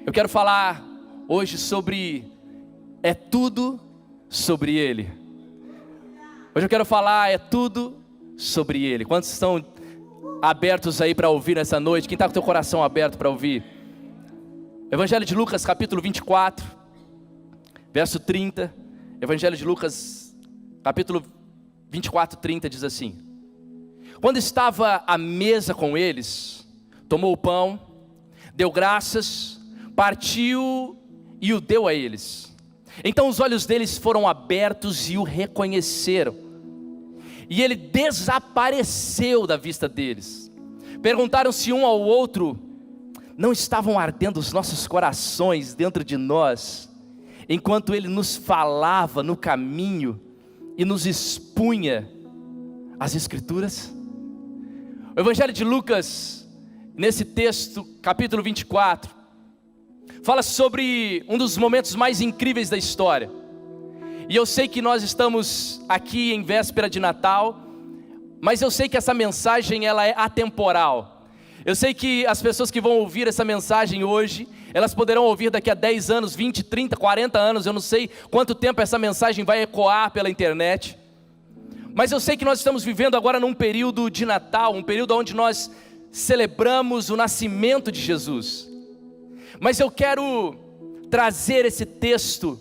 Eu quero falar hoje sobre é tudo sobre Ele. Hoje eu quero falar é tudo sobre Ele. Quantos estão abertos aí para ouvir nessa noite? Quem está com o teu coração aberto para ouvir? Evangelho de Lucas, capítulo 24, verso 30. Evangelho de Lucas, capítulo 24, 30 diz assim: quando estava à mesa com eles, tomou o pão, deu graças, partiu e o deu a eles. Então os olhos deles foram abertos e o reconheceram. E ele desapareceu da vista deles. Perguntaram-se um ao outro: não estavam ardendo os nossos corações dentro de nós, enquanto ele nos falava no caminho e nos expunha as Escrituras? O Evangelho de Lucas, nesse texto, capítulo 24, fala sobre um dos momentos mais incríveis da história. E eu sei que nós estamos aqui em véspera de Natal, mas eu sei que essa mensagem ela é atemporal. Eu sei que as pessoas que vão ouvir essa mensagem hoje, elas poderão ouvir daqui a 10 anos, 20, 30, 40 anos, eu não sei quanto tempo essa mensagem vai ecoar pela internet. Mas eu sei que nós estamos vivendo agora num período de Natal, um período onde nós celebramos o nascimento de Jesus. Mas eu quero trazer esse texto,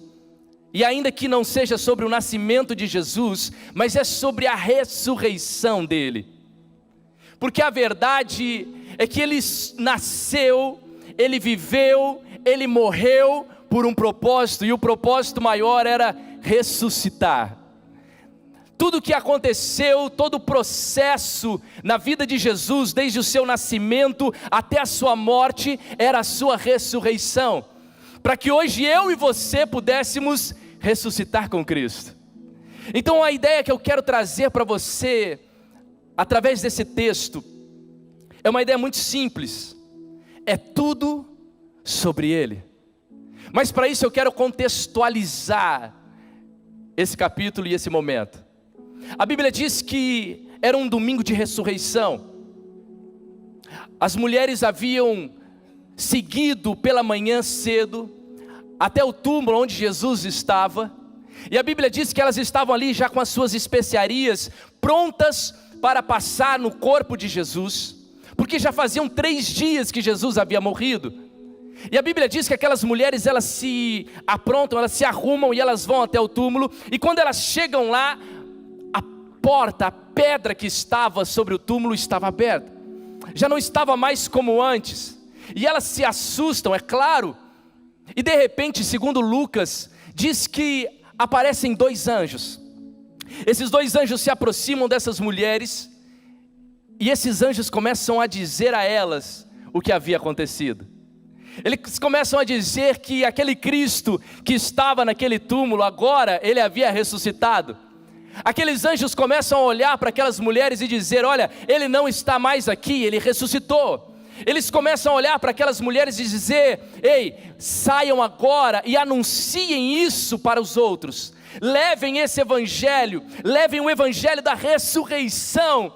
e ainda que não seja sobre o nascimento de Jesus, mas é sobre a ressurreição dele. Porque a verdade é que ele nasceu, ele viveu, ele morreu por um propósito, e o propósito maior era ressuscitar. Tudo o que aconteceu, todo o processo na vida de Jesus, desde o seu nascimento até a sua morte, era a sua ressurreição, para que hoje eu e você pudéssemos ressuscitar com Cristo. Então a ideia que eu quero trazer para você, através desse texto, é uma ideia muito simples: é tudo sobre Ele. Mas para isso eu quero contextualizar esse capítulo e esse momento. A Bíblia diz que era um domingo de ressurreição. As mulheres haviam seguido pela manhã cedo até o túmulo onde Jesus estava, e a Bíblia diz que elas estavam ali já com as suas especiarias prontas para passar no corpo de Jesus, porque já faziam 3 dias que Jesus havia morrido. E a Bíblia diz que aquelas mulheres, elas se aprontam, elas se arrumam e elas vão até o túmulo, e quando elas chegam lá, porta, a pedra que estava sobre o túmulo estava aberta, já não estava mais como antes, e elas se assustam, é claro, e de repente, segundo Lucas, diz que aparecem 2 anjos, esses 2 anjos se aproximam dessas mulheres, e esses anjos começam a dizer a elas o que havia acontecido. Eles começam a dizer que aquele Cristo que estava naquele túmulo, agora ele havia ressuscitado. Aqueles anjos começam a olhar para aquelas mulheres e dizer: olha, ele não está mais aqui, ele ressuscitou. Eles começam a olhar para aquelas mulheres e dizer: ei, saiam agora e anunciem isso para os outros. Levem esse evangelho, levem o evangelho da ressurreição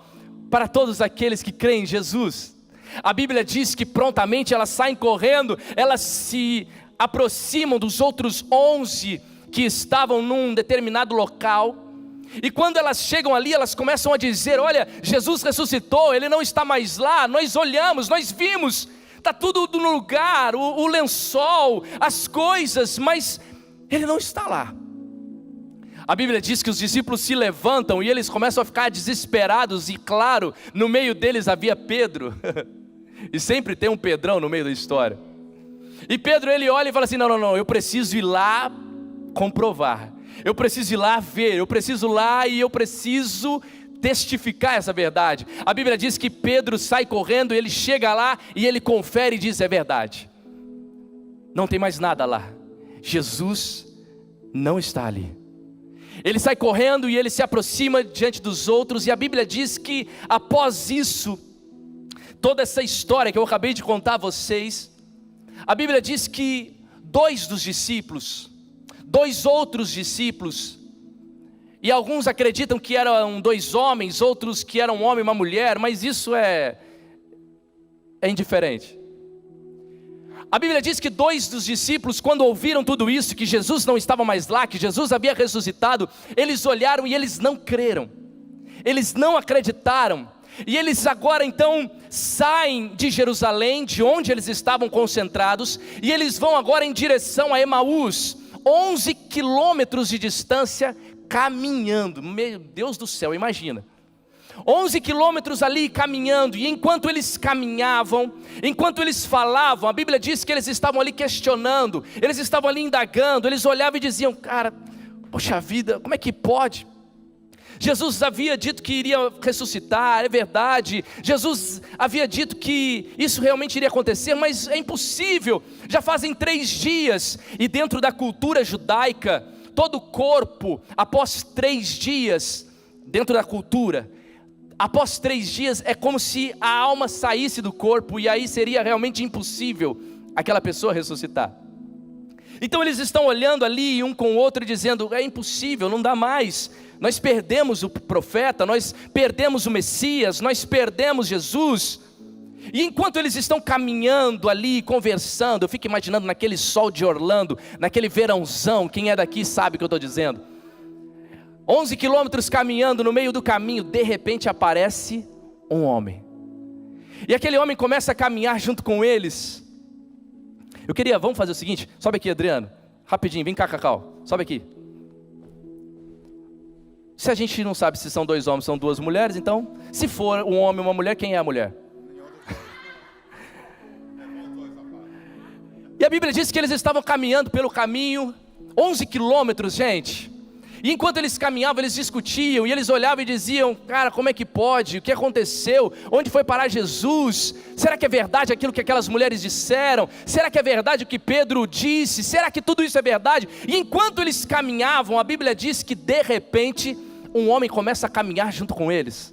para todos aqueles que creem em Jesus. A Bíblia diz que prontamente elas saem correndo, elas se aproximam dos outros 11 que estavam num determinado local. E quando elas chegam ali, elas começam a dizer: olha, Jesus ressuscitou, ele não está mais lá, nós olhamos, nós vimos, está tudo no lugar, o lençol, as coisas, mas ele não está lá. A Bíblia diz que os discípulos se levantam e eles começam a ficar desesperados, e claro, no meio deles havia Pedro, e sempre tem um Pedrão no meio da história. E Pedro, ele olha e fala assim: não, eu preciso ir lá comprovar, eu preciso ir lá ver, eu preciso ir lá e eu preciso testificar essa verdade. A Bíblia diz que Pedro sai correndo, ele chega lá e ele confere e diz: é verdade, não tem mais nada lá, Jesus não está ali. Ele sai correndo e ele se aproxima diante dos outros, e a Bíblia diz que após isso, toda essa história que eu acabei de contar a vocês, a Bíblia diz que 2 dos discípulos, 2 outros discípulos, e alguns acreditam que eram 2 homens, outros que eram um homem e uma mulher, mas isso é indiferente. A Bíblia diz que 2 dos discípulos, quando ouviram tudo isso, que Jesus não estava mais lá, que Jesus havia ressuscitado, eles olharam e eles não creram, eles não acreditaram, e eles agora então saem de Jerusalém, de onde eles estavam concentrados, e eles vão agora em direção a Emaús, 11 quilômetros de distância, caminhando. Meu Deus do céu, imagina, 11 quilômetros ali caminhando, e enquanto eles caminhavam, enquanto eles falavam, a Bíblia diz que eles estavam ali questionando, eles estavam ali indagando, eles olhavam e diziam: cara, poxa vida, como é que pode? Jesus havia dito que iria ressuscitar, é verdade, Jesus havia dito que isso realmente iria acontecer, mas é impossível, já fazem 3 dias, e dentro da cultura judaica, todo corpo, após 3 dias, dentro da cultura, após 3 dias é como se a alma saísse do corpo, e aí seria realmente impossível aquela pessoa ressuscitar. Então eles estão olhando ali um com o outro e dizendo: é impossível, não dá mais, nós perdemos o profeta, nós perdemos o Messias, nós perdemos Jesus. E enquanto eles estão caminhando ali, conversando, eu fico imaginando naquele sol de Orlando, naquele verãozão, quem é daqui sabe o que eu estou dizendo, 11 quilômetros caminhando, no meio do caminho, de repente aparece um homem, e aquele homem começa a caminhar junto com eles. Vamos fazer o seguinte, sobe aqui, Adriano, rapidinho, vem cá, Cacau, sobe aqui. Se a gente não sabe se são 2 homens, são 2 mulheres, então, se for um homem e uma mulher, quem é a mulher? E a Bíblia diz que eles estavam caminhando pelo caminho, 11 quilômetros, gente. E enquanto eles caminhavam, eles discutiam, e eles olhavam e diziam: cara, como é que pode? O que aconteceu? Onde foi parar Jesus? Será que é verdade aquilo que aquelas mulheres disseram? Será que é verdade o que Pedro disse? Será que tudo isso é verdade? E enquanto eles caminhavam, a Bíblia diz que de repente, um homem começa a caminhar junto com eles.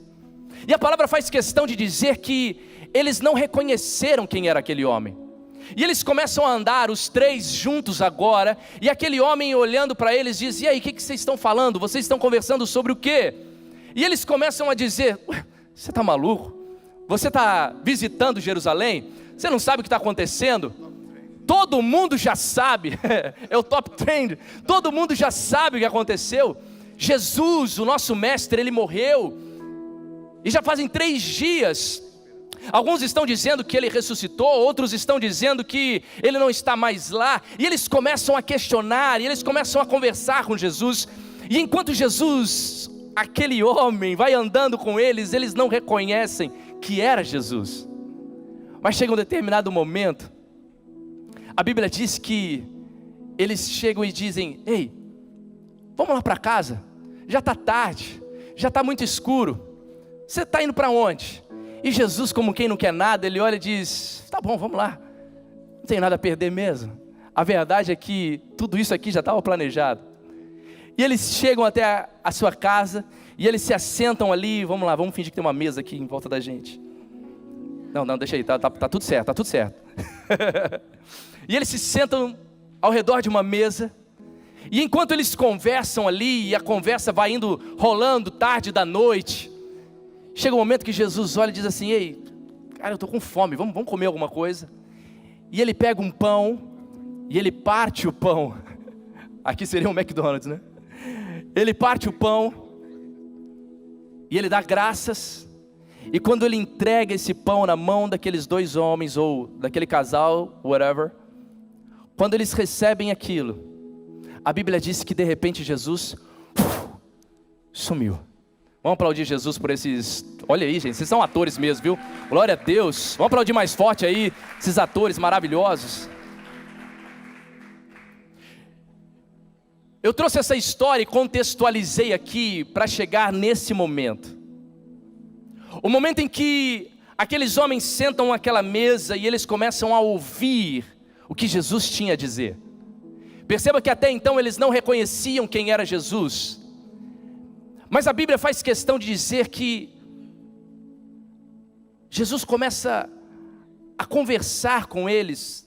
E a palavra faz questão de dizer que eles não reconheceram quem era aquele homem. E eles começam a andar, os 3 juntos agora, e aquele homem olhando para eles diz: e aí, o que vocês estão falando? Vocês estão conversando sobre o quê? E eles começam a dizer: você está maluco? Você está visitando Jerusalém? Você não sabe o que está acontecendo? Todo mundo já sabe, é o top trend, todo mundo já sabe o que aconteceu. Jesus, o nosso mestre, ele morreu, e já fazem 3 dias, alguns estão dizendo que ele ressuscitou, outros estão dizendo que ele não está mais lá, e eles começam a questionar, e eles começam a conversar com Jesus, e enquanto Jesus, aquele homem, vai andando com eles, eles não reconhecem que era Jesus. Mas chega um determinado momento, a Bíblia diz que eles chegam e dizem: ei, vamos lá para casa, já está tarde, já está muito escuro, você está indo para onde? E Jesus, como quem não quer nada, ele olha e diz: tá bom, vamos lá, não tem nada a perder mesmo. A verdade é que tudo isso aqui já estava planejado. E eles chegam até a sua casa, e eles se assentam ali. Vamos lá, vamos fingir que tem uma mesa aqui em volta da gente. Não, deixa aí, tá tudo certo, tá tudo certo. E eles se sentam ao redor de uma mesa, e enquanto eles conversam ali, e a conversa vai indo, rolando, tarde da noite, chega um momento que Jesus olha e diz assim: ei, cara, eu estou com fome, vamos comer alguma coisa. E ele pega um pão, e ele parte o pão. Aqui seria um McDonald's, né? Ele parte o pão, e ele dá graças. E quando ele entrega esse pão na mão daqueles 2 homens, ou daquele casal, whatever, quando eles recebem aquilo, a Bíblia diz que de repente Jesus sumiu. Vamos aplaudir Jesus por esses... Olha aí, gente, vocês são atores mesmo, viu? Glória a Deus. Vamos aplaudir mais forte aí, esses atores maravilhosos. Eu trouxe essa história e contextualizei aqui para chegar nesse momento. O momento em que aqueles homens sentam àquela mesa e eles começam a ouvir o que Jesus tinha a dizer. Perceba que até então eles não reconheciam quem era Jesus. Mas a Bíblia faz questão de dizer que Jesus começa a conversar com eles,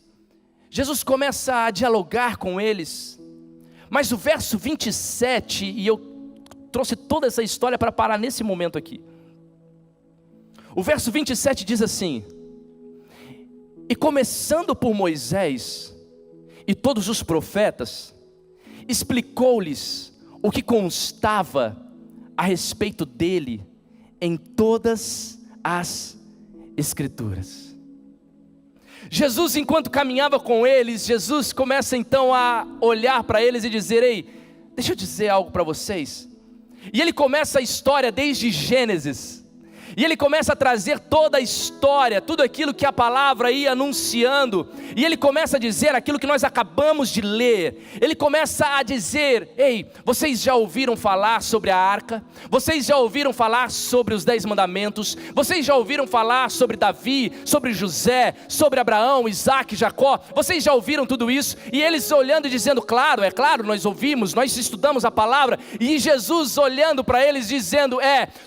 Jesus começa a dialogar com eles. Mas o verso 27, e eu trouxe toda essa história para parar nesse momento aqui. O verso 27 diz assim: E começando por Moisés e todos os profetas, explicou-lhes o que constava a respeito dele em todas as Escrituras. Jesus, enquanto caminhava com eles, Jesus começa então a olhar para eles e dizer: ei, deixa eu dizer algo para vocês. E ele começa a história desde Gênesis. E ele começa a trazer toda a história, tudo aquilo que a palavra ia anunciando. E ele começa a dizer aquilo que nós acabamos de ler. Ele começa a dizer: ei, vocês já ouviram falar sobre a arca? Vocês já ouviram falar sobre os 10 mandamentos? Vocês já ouviram falar sobre Davi, sobre José, sobre Abraão, Isaac, Jacó? Vocês já ouviram tudo isso? E eles olhando e dizendo: claro, é claro, nós ouvimos, nós estudamos a palavra. E Jesus olhando para eles dizendo: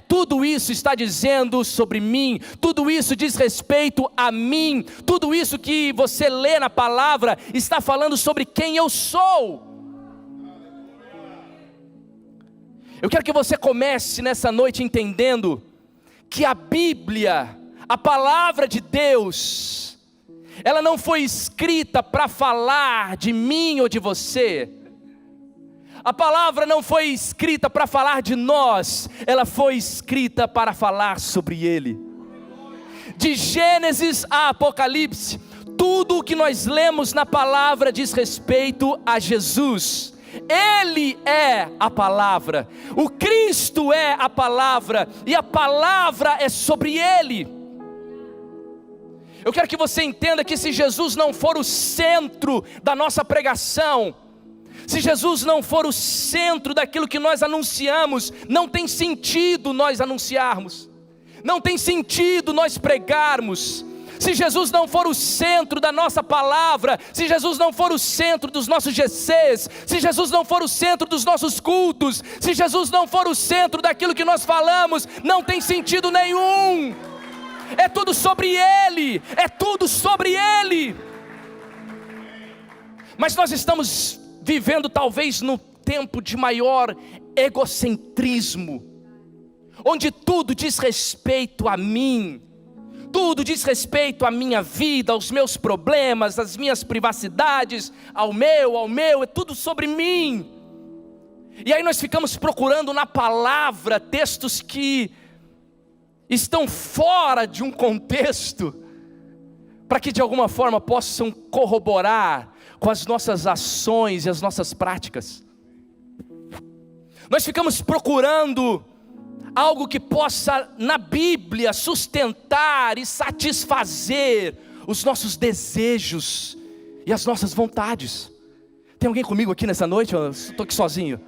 tudo isso está dizendo sobre mim, tudo isso diz respeito a mim, tudo isso que você lê na palavra está falando sobre quem eu sou. Eu quero que você comece nessa noite entendendo que a Bíblia, a palavra de Deus, ela não foi escrita para falar de mim ou de você. A palavra não foi escrita para falar de nós, ela foi escrita para falar sobre Ele. De Gênesis a Apocalipse, tudo o que nós lemos na palavra diz respeito a Jesus. Ele é a palavra, o Cristo é a palavra, e a palavra é sobre Ele. Eu quero que você entenda que se Jesus não for o centro da nossa pregação, se Jesus não for o centro daquilo que nós anunciamos, não tem sentido nós anunciarmos, não tem sentido nós pregarmos. Se Jesus não for o centro da nossa palavra, se Jesus não for o centro dos nossos GCs, se Jesus não for o centro dos nossos cultos, se Jesus não for o centro daquilo que nós falamos, não tem sentido nenhum. É tudo sobre Ele, é tudo sobre Ele. Mas nós estamos vivendo talvez no tempo de maior egocentrismo, onde tudo diz respeito a mim, tudo diz respeito à minha vida, aos meus problemas, às minhas privacidades, ao meu, é tudo sobre mim. E aí nós ficamos procurando na palavra textos que estão fora de um contexto, para que de alguma forma possam corroborar com as nossas ações e as nossas práticas. Nós ficamos procurando algo que possa na Bíblia sustentar e satisfazer os nossos desejos e as nossas vontades. Tem alguém comigo aqui nessa noite? Eu estou aqui sozinho.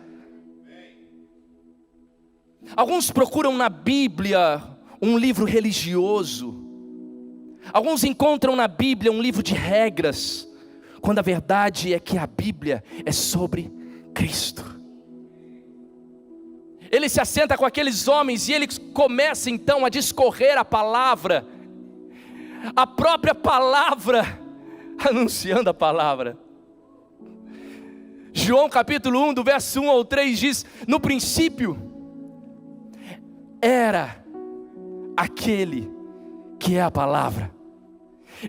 Alguns procuram na Bíblia um livro religioso. Alguns encontram na Bíblia um livro de regras, quando a verdade é que a Bíblia é sobre Cristo. Ele se assenta com aqueles homens e ele começa então a discorrer a palavra, a própria palavra, anunciando a palavra. João capítulo 1, do verso 1 ao 3 diz: no princípio era aquele que é a palavra.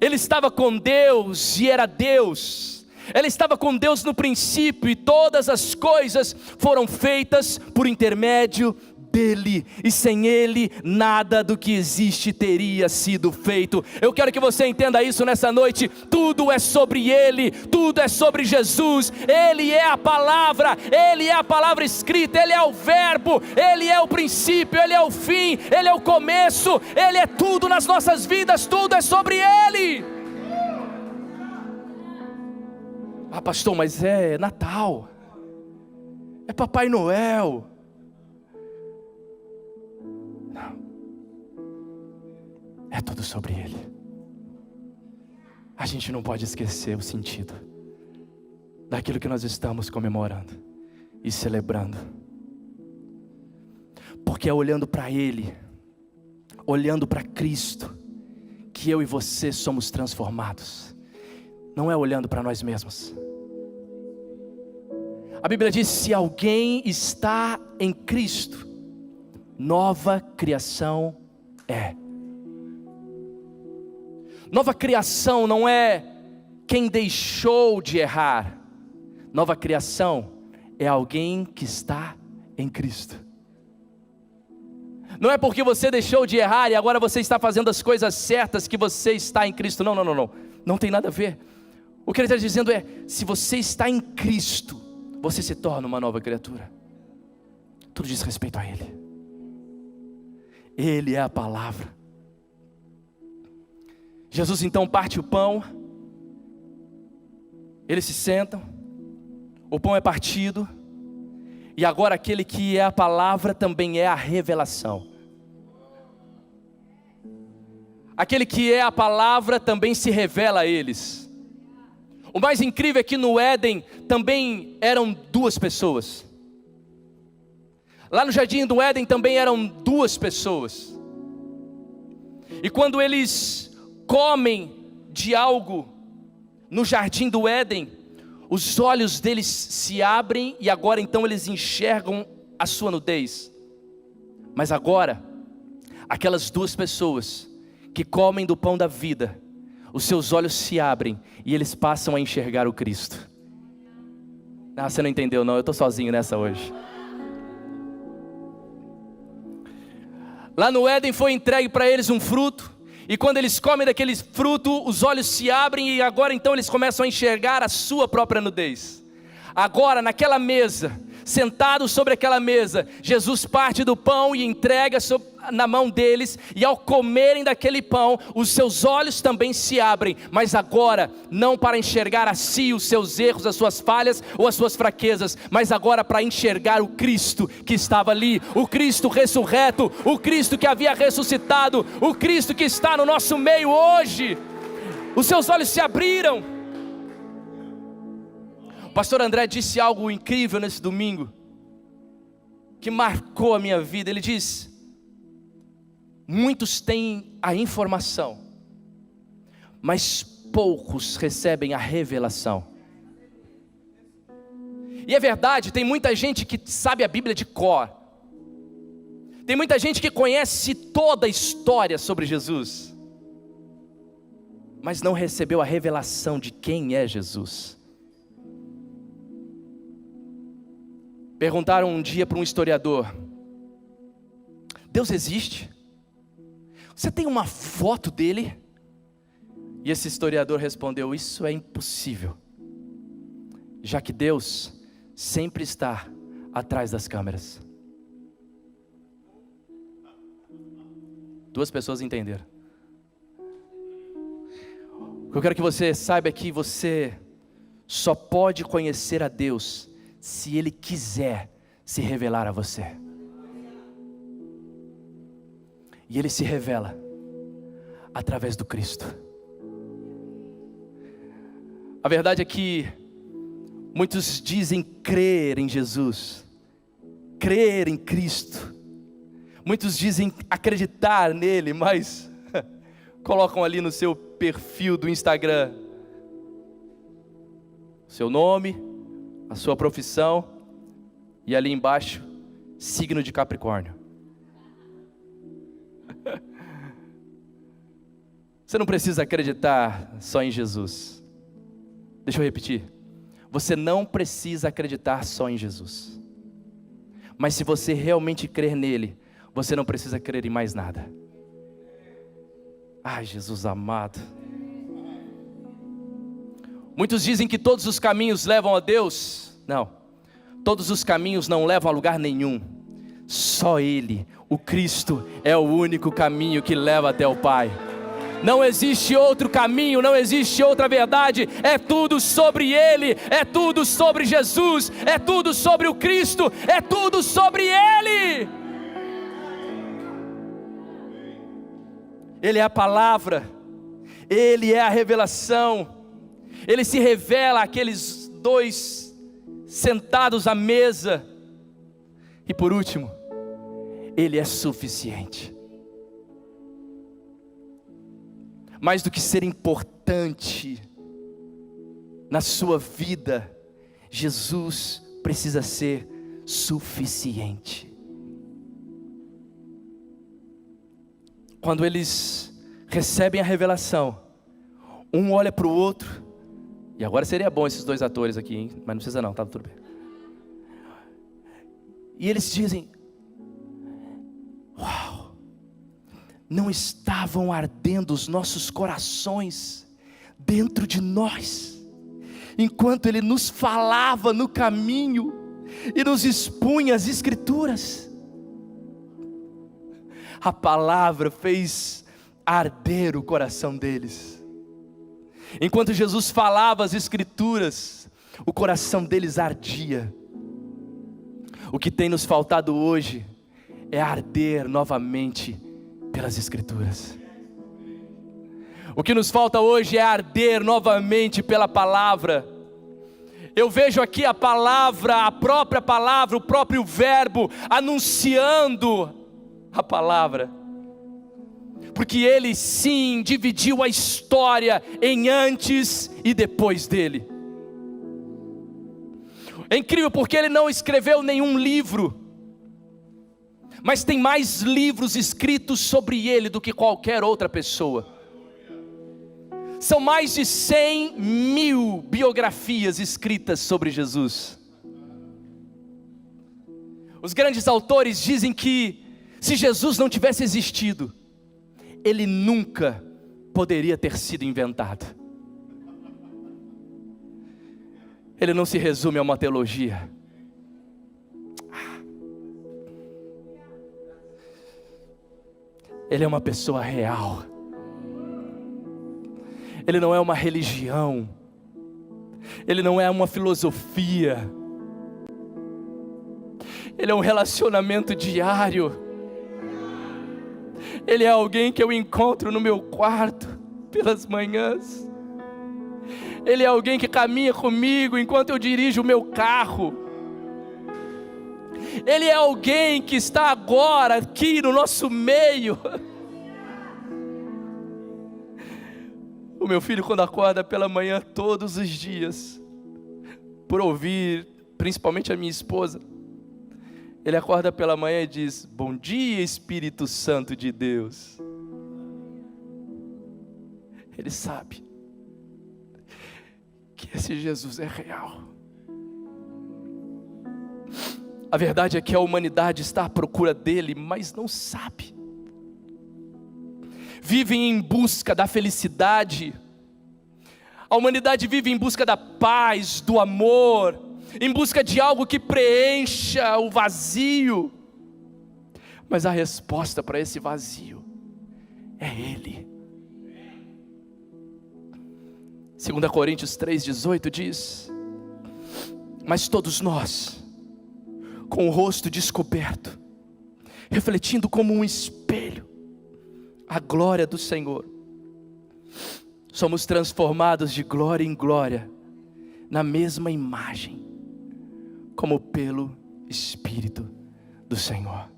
Ele estava com Deus e era Deus. Ele estava com Deus no princípio, e todas as coisas foram feitas por intermédio dele, e sem ele nada do que existe teria sido feito. Eu quero que você entenda isso nessa noite. Tudo é sobre ele, tudo é sobre Jesus. Ele é a palavra, ele é a palavra escrita, ele é o verbo, ele é o princípio, ele é o fim, ele é o começo, ele é tudo nas nossas vidas, tudo é sobre ele. Ah, pastor, mas é Natal, é Papai Noel. Não, é tudo sobre Ele. A gente não pode esquecer o sentido daquilo que nós estamos comemorando e celebrando, porque é olhando para Ele, olhando para Cristo, que eu e você somos transformados. Não é olhando para nós mesmos. A Bíblia diz: se alguém está em Cristo, nova criação é. Nova criação não é quem deixou de errar. Nova criação é alguém que está em Cristo. Não é porque você deixou de errar e agora você está fazendo as coisas certas que você está em Cristo. Não. Não tem nada a ver. O que ele está dizendo é, se você está em Cristo, você se torna uma nova criatura. Tudo diz respeito a Ele. Ele é a palavra. Jesus então parte o pão. Eles se sentam. O pão é partido. E agora aquele que é a palavra também é a revelação. Aquele que é a palavra também se revela a eles. O mais incrível é que no Éden também eram duas pessoas. Lá no jardim do Éden também eram duas pessoas. E quando eles comem de algo no jardim do Éden, os olhos deles se abrem e agora então eles enxergam a sua nudez. Mas agora, aquelas duas pessoas que comem do pão da vida, os seus olhos se abrem e eles passam a enxergar o Cristo. Ah, você não entendeu não, eu estou sozinho nessa hoje. Lá no Éden foi entregue para eles um fruto, e quando eles comem daquele fruto, os olhos se abrem e agora então eles começam a enxergar a sua própria nudez. Agora naquela mesa, sentados sobre aquela mesa, Jesus parte do pão e entrega na mão deles, e ao comerem daquele pão, os seus olhos também se abrem, mas agora não para enxergar a si os seus erros, as suas falhas ou as suas fraquezas, mas agora para enxergar o Cristo que estava ali, o Cristo ressurreto, o Cristo que havia ressuscitado, o Cristo que está no nosso meio hoje. Os seus olhos se abriram. O pastor André disse algo incrível nesse domingo, que marcou a minha vida. Ele diz: muitos têm a informação, mas poucos recebem a revelação. E é verdade, tem muita gente que sabe a Bíblia de cor. Tem muita gente que conhece toda a história sobre Jesus, mas não recebeu a revelação de quem é Jesus. Perguntaram um dia para um historiador: Deus existe? Você tem uma foto dele? E esse historiador respondeu: isso é impossível, já que Deus sempre está atrás das câmeras. Duas pessoas entenderam. O que eu quero que você saiba é que você só pode conhecer a Deus se Ele quiser se revelar a você. E Ele se revela através do Cristo. A verdade é que muitos dizem crer em Jesus, crer em Cristo. Muitos dizem acreditar nele, mas colocam ali no seu perfil do Instagram seu nome, a sua profissão, e ali embaixo, signo de Capricórnio. Você não precisa acreditar só em Jesus. Deixa eu repetir. Você não precisa acreditar só em Jesus. Mas se você realmente crer nele, você não precisa crer em mais nada. Ai, Jesus amado. Muitos dizem que todos os caminhos levam a Deus. Não, todos os caminhos não levam a lugar nenhum. Só Ele, o Cristo, é o único caminho que leva até o Pai. Não existe outro caminho, não existe outra verdade. É tudo sobre Ele, é tudo sobre Jesus, é tudo sobre o Cristo, é tudo sobre Ele. Ele é a palavra, Ele é a revelação. Ele se revela àqueles dois sentados à mesa. E por último, Ele é suficiente. Mais do que ser importante na sua vida, Jesus precisa ser suficiente. Quando eles recebem a revelação, Um olha para o outro, e agora seria bom esses dois atores aqui, hein? Mas não precisa não, tá tudo bem. E eles dizem: uau, não estavam ardendo os nossos corações dentro de nós, enquanto Ele nos falava no caminho e nos expunha as Escrituras. A palavra fez arder o coração deles. Enquanto Jesus falava as Escrituras, o coração deles ardia. O que tem nos faltado hoje é arder novamente pelas Escrituras. O que nos falta hoje é arder novamente pela palavra. Eu vejo aqui a palavra, a própria palavra, o próprio verbo anunciando a palavra. Porque Ele sim dividiu a história em antes e depois dele. É incrível porque Ele não escreveu nenhum livro, mas tem mais livros escritos sobre Ele do que qualquer outra pessoa. São mais de 100.000 biografias escritas sobre Jesus. Os grandes autores dizem que se Jesus não tivesse existido, Ele nunca poderia ter sido inventado. Ele não se resume a uma teologia. Ele é uma pessoa real. Ele não é uma religião. Ele não é uma filosofia. Ele é um relacionamento diário. Ele é alguém que eu encontro no meu quarto pelas manhãs. Ele é alguém que caminha comigo enquanto eu dirijo o meu carro. Ele é alguém que está agora aqui no nosso meio. O meu filho, quando acorda pela manhã todos os dias, por ouvir, principalmente a minha esposa, ele acorda pela manhã e diz: bom dia, Espírito Santo de Deus. Ele sabe que esse Jesus é real. A verdade é que a humanidade está à procura dele, mas não sabe. Vivem em busca da felicidade. A humanidade vive em busca da paz, do amor, em busca de algo que preencha o vazio. Mas a resposta para esse vazio é Ele. 2 Coríntios 3,18 diz: mas todos nós, com o rosto descoberto, refletindo como um espelho a glória do Senhor, somos transformados de glória em glória, na mesma imagem, como pelo Espírito do Senhor.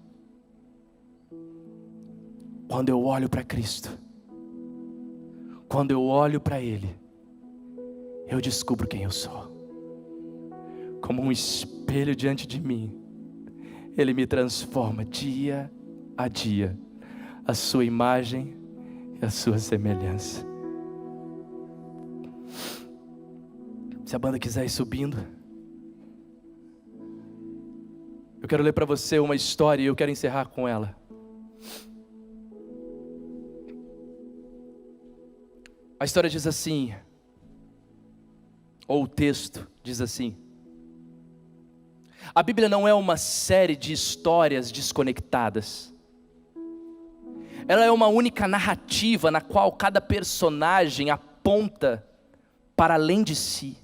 Quando eu olho para Cristo, quando eu olho para Ele, eu descubro quem eu sou. Como um espelho diante de mim, Ele me transforma dia a dia, a sua imagem e a sua semelhança. Se a banda quiser ir subindo, eu quero ler para você uma história e eu quero encerrar com ela. A história diz assim, ou o texto diz assim: a Bíblia não é uma série de histórias desconectadas. Ela é uma única narrativa na qual cada personagem aponta para além de si,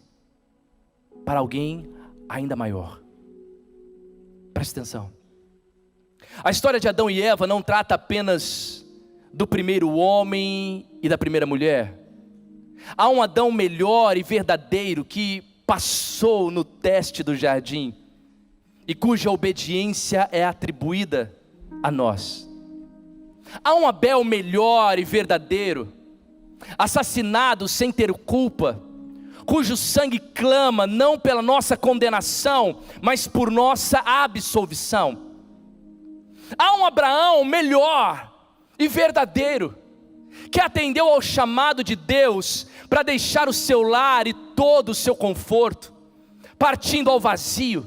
para alguém ainda maior. Presta atenção. A história de Adão e Eva não trata apenas do primeiro homem e da primeira mulher. Há um Adão melhor e verdadeiro que passou no teste do jardim e cuja obediência é atribuída a nós. Há um Abel melhor e verdadeiro, assassinado sem ter culpa, cujo sangue clama não pela nossa condenação, mas por nossa absolvição. Há um Abraão melhor e verdadeiro, que atendeu ao chamado de Deus para deixar o seu lar e todo o seu conforto, partindo ao vazio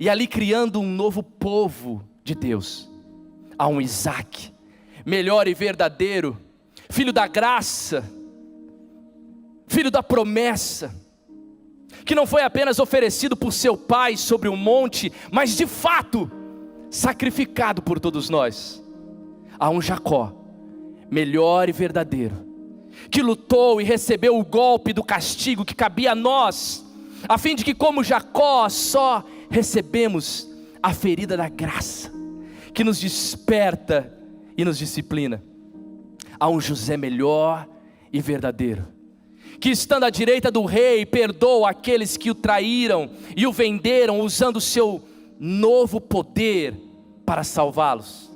e ali criando um novo povo de Deus. Há um Isaac, melhor e verdadeiro, filho da graça, filho da promessa, que não foi apenas oferecido por seu pai sobre um monte, mas de fato sacrificado por todos nós. Há um Jacó, melhor e verdadeiro, que lutou e recebeu o golpe do castigo que cabia a nós, a fim de que, como Jacó, só recebemos a ferida da graça, que nos desperta e nos disciplina. Há um José melhor e verdadeiro, que estando à direita do rei, perdoa aqueles que o traíram e o venderam, usando o seu novo poder para salvá-los.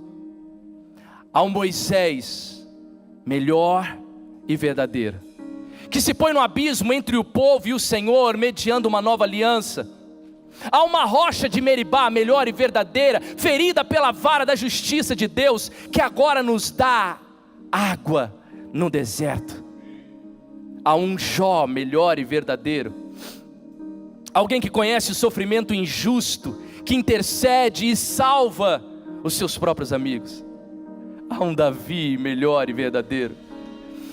Há um Moisés, melhor e verdadeiro, que se põe no abismo entre o povo e o Senhor, mediando uma nova aliança. Há uma rocha de Meribá, melhor e verdadeira, ferida pela vara da justiça de Deus, que agora nos dá água no deserto. Há um Jó melhor e verdadeiro, alguém que conhece o sofrimento injusto, que intercede e salva os seus próprios amigos. Há um Davi melhor e verdadeiro,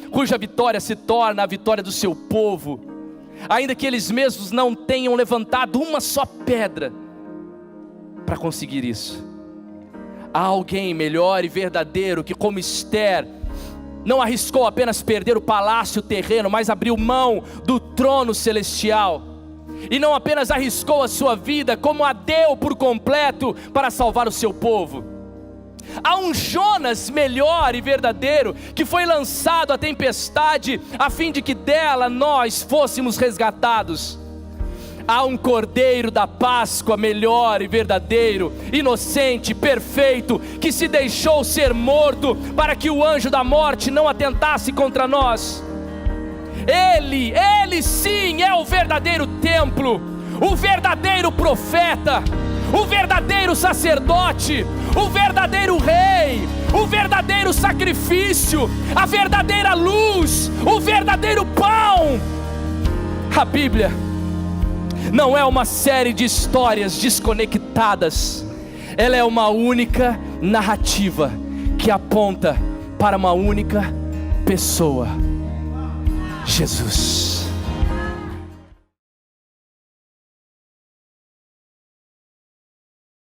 cuja vitória se torna a vitória do seu povo, ainda que eles mesmos não tenham levantado uma só pedra para conseguir isso. Há alguém melhor e verdadeiro, que como Ester, não arriscou apenas perder o palácio terreno, mas abriu mão do trono celestial. E não apenas arriscou a sua vida, como a deu por completo para salvar o seu povo. Há um Jonas melhor e verdadeiro, que foi lançado à tempestade, a fim de que dela nós fôssemos resgatados. Há um Cordeiro da Páscoa melhor e verdadeiro, inocente, perfeito, que se deixou ser morto para que o anjo da morte não atentasse contra nós. Ele sim é o verdadeiro templo, o verdadeiro profeta, o verdadeiro sacerdote, o verdadeiro rei, o verdadeiro sacrifício, a verdadeira luz, o verdadeiro pão. A Bíblia não é uma série de histórias desconectadas, ela é uma única narrativa que aponta para uma única pessoa: Jesus.